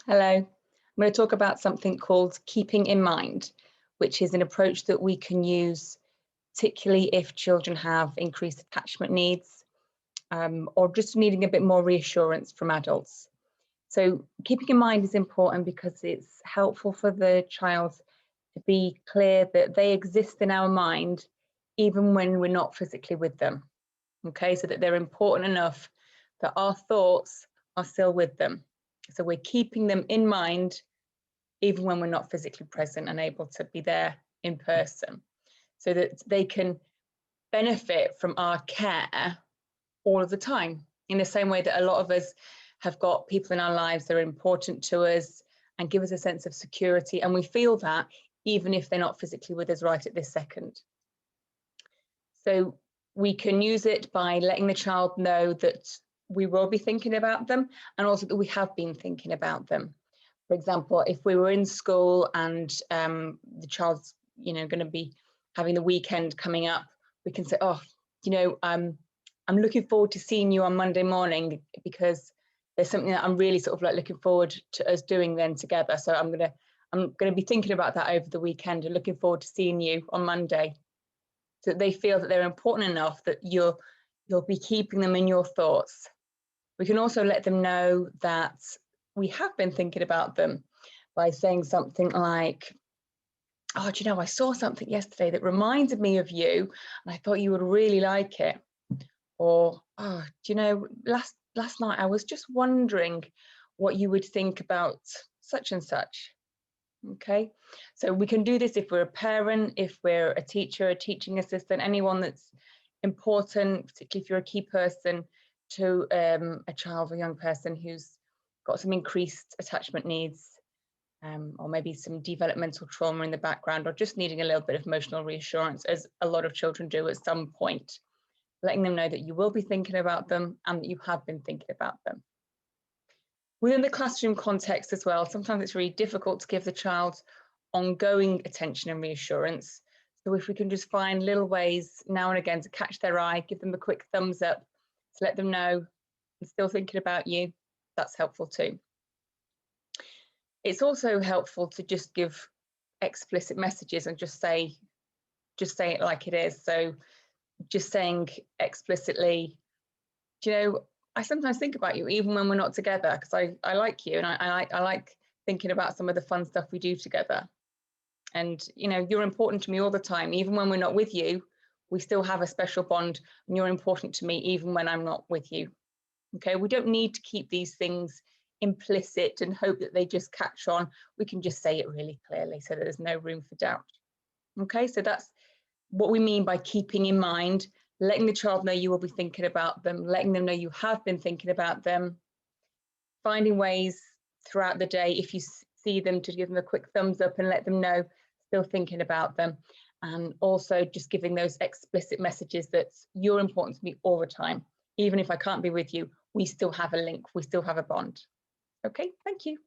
Hello. I'm going to talk about something called keeping in mind, which is an approach that we can use, particularly if children have increased attachment needs or just needing a bit more reassurance from adults. So, keeping in mind is important because it's helpful for the child to be clear that they exist in our mind even when we're not physically with them. Okay, so that they're important enough that our thoughts are still with them. So, we're keeping them in mind even when we're not physically present and able to be there in person, so that they can benefit from our care all of the time, in the same way that a lot of us have got people in our lives that are important to us and give us a sense of security, and we feel that even if they're not physically with us right at this second. So we can use it by letting the child know that we will be thinking about them, and also that we have been thinking about them. For example, if we were in school and the child's, going to be having the weekend coming up, we can say, "Oh, I'm looking forward to seeing you on Monday morning because there's something that I'm really sort of like looking forward to us doing then together. So I'm gonna be thinking about that over the weekend and looking forward to seeing you on Monday." So that they feel that they're important enough that you'll be keeping them in your thoughts. We can also let them know that we have been thinking about them by saying something like, "Oh, do you know, I saw something yesterday that reminded me of you, and I thought you would really like it." Or, "Oh, do you know, last night I was just wondering what you would think about such and such." Okay, so we can do this if we're a parent, if we're a teacher, a teaching assistant, anyone that's important, particularly if you're a key person to a child or young person who's got some increased attachment needs, or maybe some developmental trauma in the background, or just needing a little bit of emotional reassurance, as a lot of children do at some point. Letting them know that you will be thinking about them and that you have been thinking about them. Within the classroom context as well, sometimes it's really difficult to give the child ongoing attention and reassurance. So if we can just find little ways now and again to catch their eye, give them a quick thumbs up to let them know I'm still thinking about you, that's helpful too. It's also helpful to just give explicit messages and just say it like it is. So just saying explicitly, "Do you know, I sometimes think about you even when we're not together because I like you and I like thinking about some of the fun stuff we do together. And you're important to me all the time. Even when we're not with you, we still have a special bond, and you're important to me even when I'm not with you." Okay, we don't need to keep these things implicit and hope that they just catch on. We can just say it really clearly so that there's no room for doubt. Okay, so that's what we mean by keeping in mind, letting the child know you will be thinking about them, letting them know you have been thinking about them, finding ways throughout the day, if you see them, to give them a quick thumbs up and let them know still thinking about them. And also just giving those explicit messages that you're important to me all the time. Even if I can't be with you, we still have a link, we still have a bond. Okay, thank you.